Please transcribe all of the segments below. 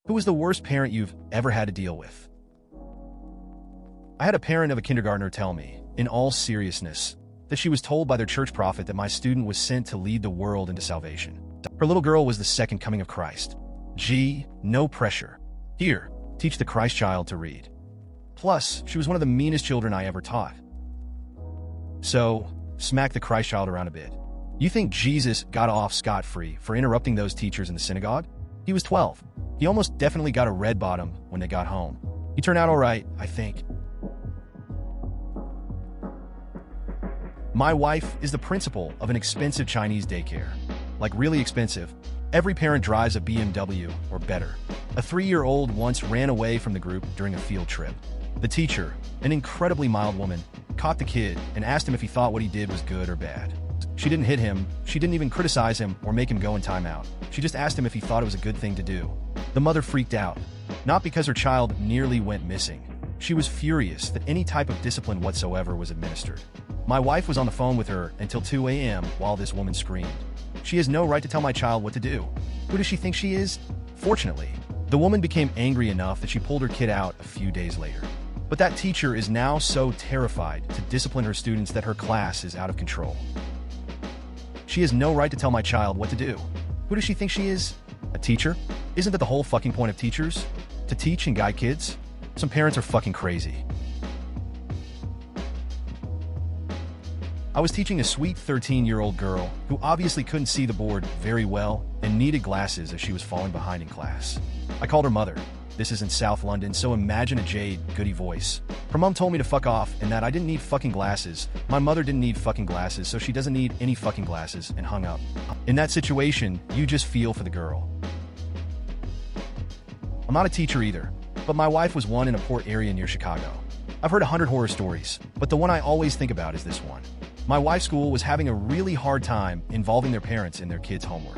Who was the worst parent you've ever had to deal with? I had a parent of a kindergartner tell me, in all seriousness, that she was told by their church prophet that my student was sent to lead the world into salvation. Her little girl was the second coming of Christ. Gee, no pressure. Here, teach the Christ child to read. Plus, she was one of the meanest children I ever taught. So, smack the Christ child around a bit. You think Jesus got off scot-free for interrupting those teachers in the synagogue? He was 12. He almost definitely got a red bottom when they got home. He turned out all right, I think. My wife is the principal of an expensive Chinese daycare. Like really expensive. Every parent drives a BMW or better. A 3-year-old once ran away from the group during a field trip. The teacher, an incredibly mild woman, caught the kid and asked him if he thought what he did was good or bad. She didn't hit him, she didn't even criticize him or make him go in timeout. She just asked him if he thought it was a good thing to do. The mother freaked out, not because her child nearly went missing. She was furious that any type of discipline whatsoever was administered. My wife was on the phone with her until 2 a.m. while this woman screamed. She has no right to tell my child what to do. Who does she think she is? Fortunately, the woman became angry enough that she pulled her kid out a few days later. But that teacher is now so terrified to discipline her students that her class is out of control. She has no right to tell my child what to do. Who does she think she is? A teacher? Isn't that the whole fucking point of teachers? To teach and guide kids? Some parents are fucking crazy. I was teaching a sweet 13-year-old girl who obviously couldn't see the board very well and needed glasses as she was falling behind in class. I called her mother. This is in South London, so imagine a Jade Goody voice. Her mom told me to fuck off and that I didn't need fucking glasses. My mother didn't need fucking glasses, so she doesn't need any fucking glasses, and hung up. In that situation, you just feel for the girl. I'm not a teacher either, but my wife was one in a poor area near Chicago. I've heard 100 horror stories, but the one I always think about is this one. My wife's school was having a really hard time involving their parents in their kids' homework.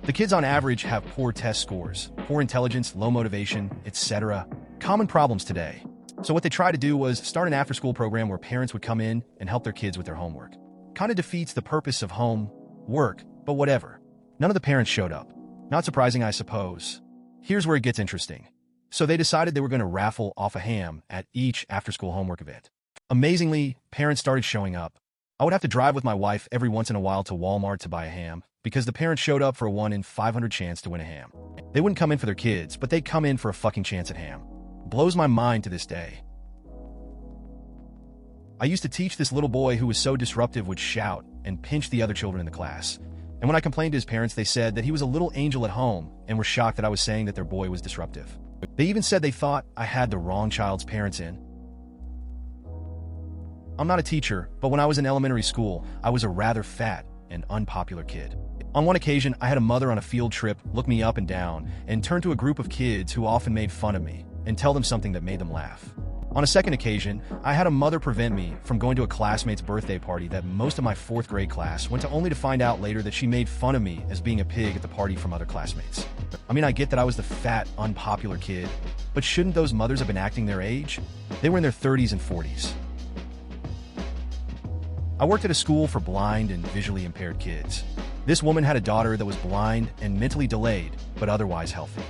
The kids on average have poor test scores, poor intelligence, low motivation, etc. Common problems today. So what they tried to do was start an after-school program where parents would come in and help their kids with their homework. Kinda defeats the purpose of home, work, but whatever. None of the parents showed up. Not surprising, I suppose. Here's where it gets interesting. So they decided they were going to raffle off a ham at each after-school homework event. Amazingly, parents started showing up. I would have to drive with my wife every once in a while to Walmart to buy a ham, because the parents showed up for a 1 in 500 chance to win a ham. They wouldn't come in for their kids, but they'd come in for a fucking chance at ham. Blows my mind to this day. I used to teach this little boy who was so disruptive would shout and pinch the other children in the class. And when I complained to his parents, they said that he was a little angel at home and were shocked that I was saying that their boy was disruptive. They even said they thought I had the wrong child's parents in. I'm not a teacher, but when I was in elementary school, I was a rather fat and unpopular kid. On one occasion, I had a mother on a field trip look me up and down and turn to a group of kids who often made fun of me and tell them something that made them laugh. On a second occasion, I had a mother prevent me from going to a classmate's birthday party that most of my 4th grade class went to, only to find out later that she made fun of me as being a pig at the party from other classmates. I mean, I get that I was the fat, unpopular kid, but shouldn't those mothers have been acting their age? They were in their 30s and 40s. I worked at a school for blind and visually impaired kids. This woman had a daughter that was blind and mentally delayed, but otherwise healthy.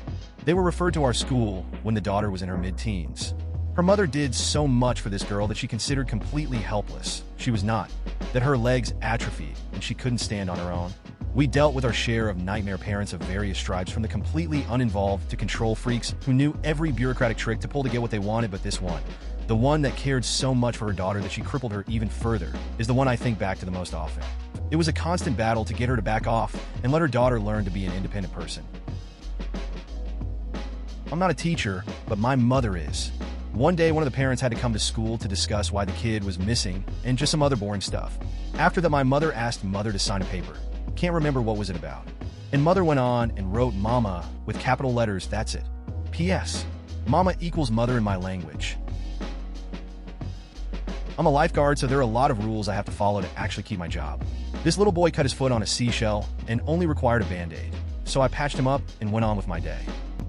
They were referred to our school when the daughter was in her mid-teens. Her mother did so much for this girl that she considered completely helpless. She was not. That her legs atrophied and she couldn't stand on her own. We dealt with our share of nightmare parents of various stripes, from the completely uninvolved to control freaks who knew every bureaucratic trick to pull to get what they wanted, but this one, the one that cared so much for her daughter that she crippled her even further, is the one I think back to the most often. It was a constant battle to get her to back off and let her daughter learn to be an independent person. I'm not a teacher, but my mother is. One day, one of the parents had to come to school to discuss why the kid was missing and just some other boring stuff. After that, my mother asked Mother to sign a paper. Can't remember what was it about. And Mother went on and wrote Mama with capital letters, that's it. P.S. Mama equals mother in my language. I'm a lifeguard, so there are a lot of rules I have to follow to actually keep my job. This little boy cut his foot on a seashell and only required a band-aid, so I patched him up and went on with my day.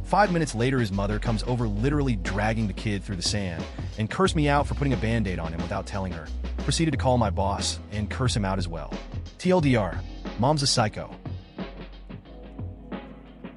5 minutes later, his mother comes over, literally dragging the kid through the sand, and cursed me out for putting a band-aid on him without telling her. Proceeded to call my boss and curse him out as well. TLDR, Mom's a psycho.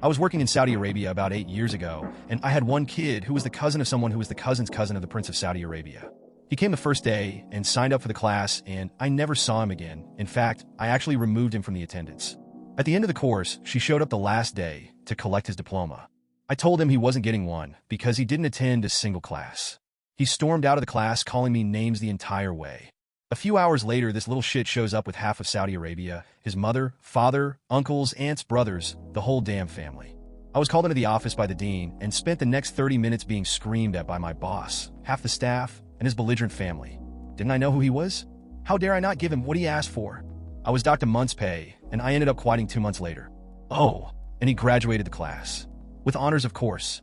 I was working in Saudi Arabia about 8 years ago, and I had one kid who was the cousin of someone who was the cousin's cousin of the Prince of Saudi Arabia. He came the first day and signed up for the class, and I never saw him again. In fact, I actually removed him from the attendance. At the end of the course, she showed up the last day to collect his diploma. I told him he wasn't getting one because he didn't attend a single class. He stormed out of the class calling me names the entire way. A few hours later, this little shit shows up with half of Saudi Arabia, his mother, father, uncles, aunts, brothers, the whole damn family. I was called into the office by the dean and spent the next 30 minutes being screamed at by my boss, half the staff, and his belligerent family. Didn't I know who he was? How dare I not give him what he asked for? I was docked a month's pay, and I ended up quitting 2 months later. Oh, and he graduated the class. With honors, of course.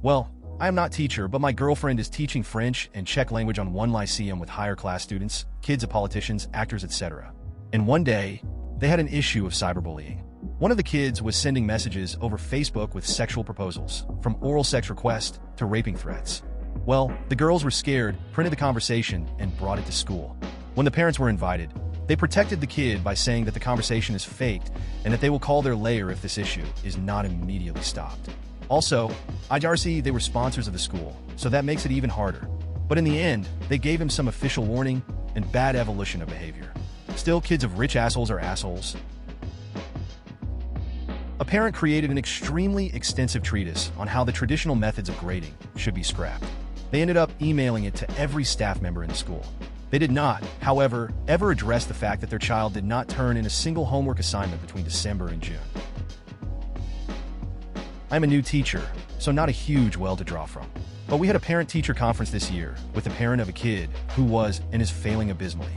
Well, I am not teacher, but my girlfriend is teaching French and Czech language on one lyceum with higher class students, kids of politicians, actors, etc. And one day, they had an issue of cyberbullying. One of the kids was sending messages over Facebook with sexual proposals, from oral sex requests to raping threats. Well, the girls were scared, printed the conversation, and brought it to school. When the parents were invited, they protected the kid by saying that the conversation is faked and that they will call their layer if this issue is not immediately stopped. Also, IRC, they were sponsors of the school, so that makes it even harder. But in the end, they gave him some official warning and bad evolution of behavior. Still, kids of rich assholes are assholes. A parent created an extremely extensive treatise on how the traditional methods of grading should be scrapped. They ended up emailing it to every staff member in the school. They did not, however, ever address the fact that their child did not turn in a single homework assignment between December and June. I'm a new teacher, so not a huge well to draw from. But we had a parent-teacher conference this year with the parent of a kid who was and is failing abysmally.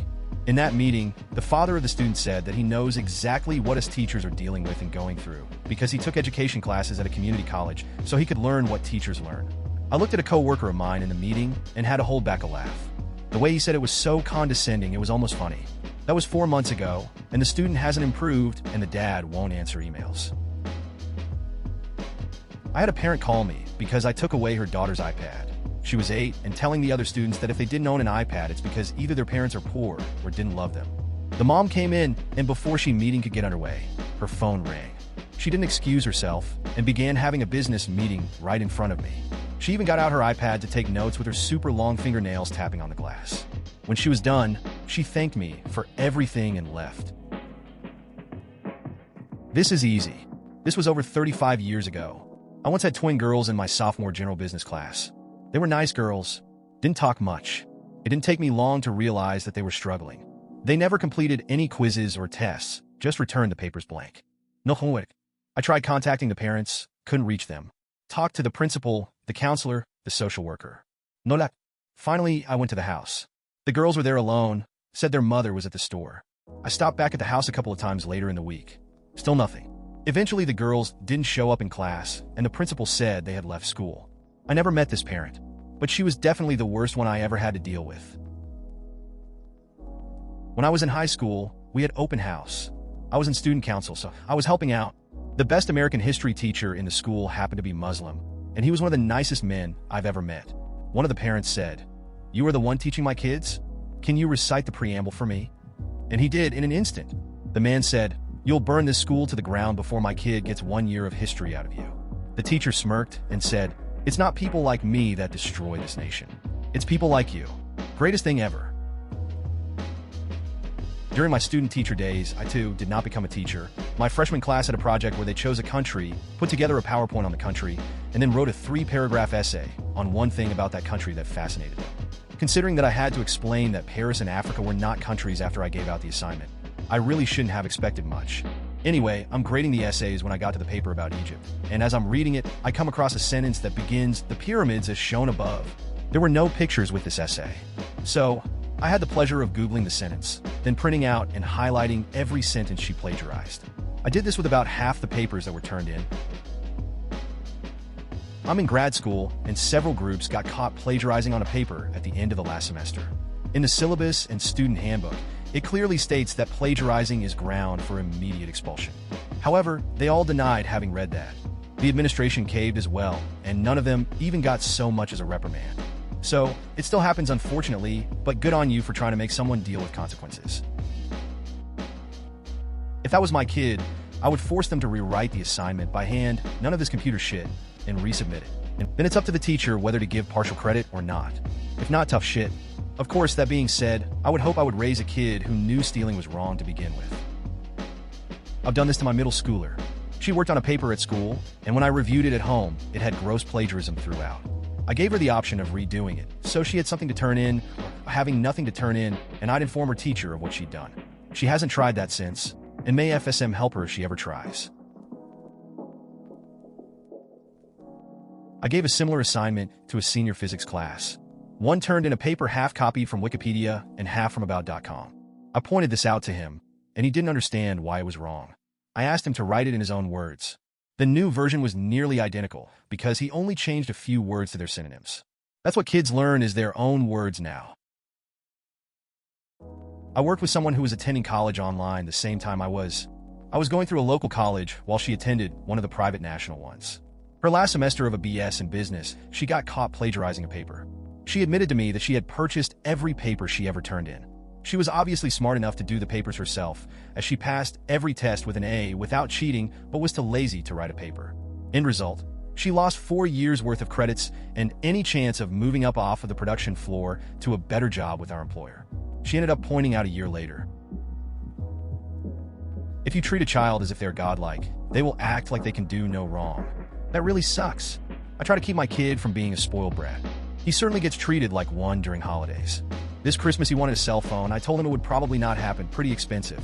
In that meeting, the father of the student said that he knows exactly what us teachers are dealing with and going through because he took education classes at a community college so he could learn what teachers learn. I looked at a coworker of mine in the meeting and had to hold back a laugh. The way he said it was so condescending, it was almost funny. That was 4 months ago, and the student hasn't improved, and the dad won't answer emails. I had a parent call me because I took away her daughter's iPad. She was 8 and telling the other students that if they didn't own an iPad, it's because either their parents are poor or didn't love them. The mom came in, and before she meeting could get underway, her phone rang. She didn't excuse herself and began having a business meeting right in front of me. She even got out her iPad to take notes with her super long fingernails tapping on the glass. When she was done, she thanked me for everything and left. This is easy. This was over 35 years ago. I once had twin girls in my sophomore general business class. They were nice girls, didn't talk much. It didn't take me long to realize that they were struggling. They never completed any quizzes or tests, just returned the papers blank. No homework. I tried contacting the parents, couldn't reach them. Talked to the principal, the counselor, the social worker. No luck. Finally, I went to the house. The girls were there alone, said their mother was at the store. I stopped back at the house a couple of times later in the week. Still nothing. Eventually, the girls didn't show up in class, and the principal said they had left school. I never met this parent, but she was definitely the worst one I ever had to deal with. When I was in high school, we had open house. I was in student council, so I was helping out. The best American history teacher in the school happened to be Muslim, and he was one of the nicest men I've ever met. One of the parents said, "You are the one teaching my kids? Can you recite the preamble for me?" And he did in an instant. The man said, "You'll burn this school to the ground before my kid gets 1 year of history out of you." The teacher smirked and said, "It's not people like me that destroy this nation. It's people like you. Greatest thing ever." During my student-teacher days, I too did not become a teacher. My freshman class had a project where they chose a country, put together a PowerPoint on the country, and then wrote a 3-paragraph essay on one thing about that country that fascinated them. Considering that I had to explain that Paris and Africa were not countries after I gave out the assignment, I really shouldn't have expected much. Anyway, I'm grading the essays when I got to the paper about Egypt, and as I'm reading it, I come across a sentence that begins, "The pyramids as shown above." There were no pictures with this essay. So, I had the pleasure of Googling the sentence, then printing out and highlighting every sentence she plagiarized. I did this with about half the papers that were turned in. I'm in grad school, and several groups got caught plagiarizing on a paper at the end of the last semester. In the syllabus and student handbook, it clearly states that plagiarizing is ground for immediate expulsion. However, they all denied having read that. The administration caved as well, and none of them even got so much as a reprimand. So, it still happens unfortunately, but good on you for trying to make someone deal with consequences. If that was my kid, I would force them to rewrite the assignment by hand, none of this computer shit, and resubmit it. And then it's up to the teacher whether to give partial credit or not. If not, tough shit. Of course, that being said, I would hope I would raise a kid who knew stealing was wrong to begin with. I've done this to my middle schooler. She worked on a paper at school, and when I reviewed it at home, it had gross plagiarism throughout. I gave her the option of redoing it, so she had something to turn in, or having nothing to turn in, and I'd inform her teacher of what she'd done. She hasn't tried that since, and may FSM help her if she ever tries. I gave a similar assignment to a senior physics class. One turned in a paper half copied from Wikipedia and half from about.com. I pointed this out to him, and he didn't understand why it was wrong. I asked him to write it in his own words. The new version was nearly identical because he only changed a few words to their synonyms. That's what kids learn, is their own words now. I worked with someone who was attending college online the same time I was. I was going through a local college while she attended one of the private national ones. Her last semester of a BS in business, she got caught plagiarizing a paper. She admitted to me that she had purchased every paper she ever turned in. She was obviously smart enough to do the papers herself, as she passed every test with an A without cheating, but was too lazy to write a paper. End result, she lost 4 years worth of credits and any chance of moving up off of the production floor to a better job with our employer. She ended up pointing out a year later. If you treat a child as if they're godlike, they will act like they can do no wrong. That really sucks. I try to keep my kid from being a spoiled brat. He certainly gets treated like one during holidays. This Christmas he wanted a cell phone. I told him it would probably not happen, pretty expensive.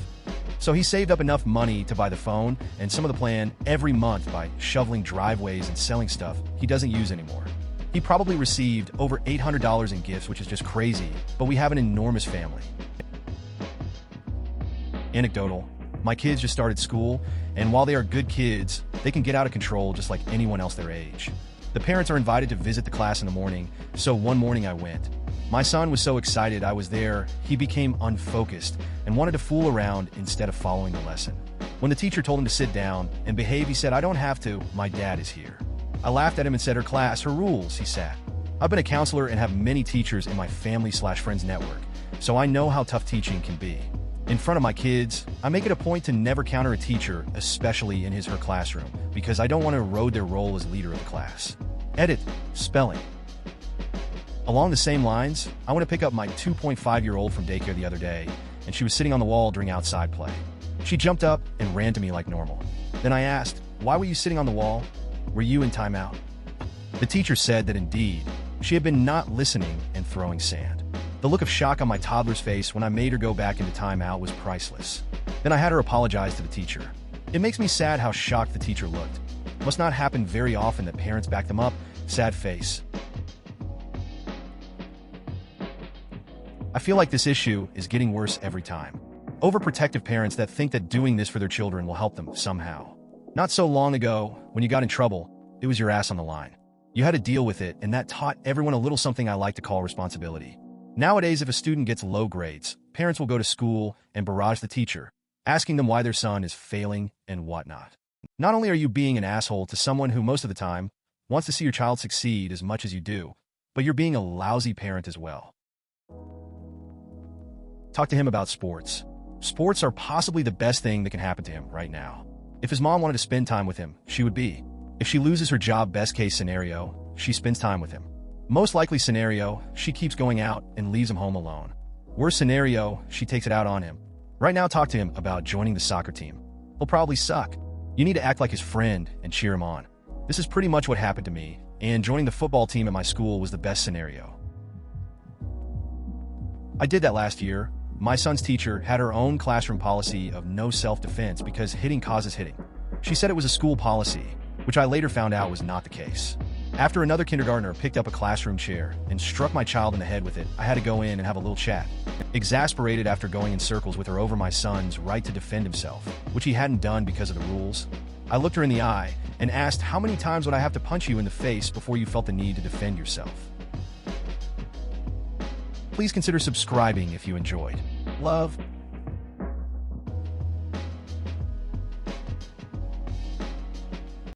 So he saved up enough money to buy the phone and some of the plan every month by shoveling driveways and selling stuff he doesn't use anymore. He probably received over $800 in gifts, which is just crazy, but we have an enormous family. Anecdotal, my kids just started school, and while they are good kids, they can get out of control just like anyone else their age. The parents are invited to visit the class in the morning, so one morning I went. My son was so excited I was there, he became unfocused and wanted to fool around instead of following the lesson. When the teacher told him to sit down and behave, he said, "I don't have to, my dad is here." I laughed at him and said, "Her class, her rules," he sat. I've been a counselor and have many teachers in my family/friends network, so I know how tough teaching can be. In front of my kids, I make it a point to never counter a teacher, especially in his/her classroom, because I don't want to erode their role as leader of the class. Edit, spelling. Along the same lines, I want to pick up my 2.5-year-old from daycare the other day, and she was sitting on the wall during outside play. She jumped up and ran to me like normal. Then I asked, "Why were you sitting on the wall? Were you in timeout?" The teacher said that indeed, she had been not listening and throwing sand. The look of shock on my toddler's face when I made her go back into timeout was priceless. Then I had her apologize to the teacher. It makes me sad how shocked the teacher looked. Must not happen very often that parents back them up. Sad face. I feel like this issue is getting worse every time. Overprotective parents that think that doing this for their children will help them somehow. Not so long ago, when you got in trouble, it was your ass on the line. You had to deal with it, and that taught everyone a little something I like to call responsibility. Nowadays, if a student gets low grades, parents will go to school and barrage the teacher, asking them why their son is failing and whatnot. Not only are you being an asshole to someone who most of the time wants to see your child succeed as much as you do, but you're being a lousy parent as well. Talk to him about sports. Sports are possibly the best thing that can happen to him right now. If his mom wanted to spend time with him, she would be. If she loses her job, best case scenario, she spends time with him. Most likely scenario, she keeps going out and leaves him home alone. Worst scenario, she takes it out on him. Right now, talk to him about joining the soccer team. He'll probably suck. You need to act like his friend and cheer him on. This is pretty much what happened to me, and joining the football team at my school was the best scenario. I did that last year. My son's teacher had her own classroom policy of no self-defense because hitting causes hitting. She said it was a school policy, which I later found out was not the case. After another kindergartner picked up a classroom chair and struck my child in the head with it, I had to go in and have a little chat. Exasperated after going in circles with her over my son's right to defend himself, which he hadn't done because of the rules, I looked her in the eye and asked, "How many times would I have to punch you in the face before you felt the need to defend yourself?" Please consider subscribing if you enjoyed. Love.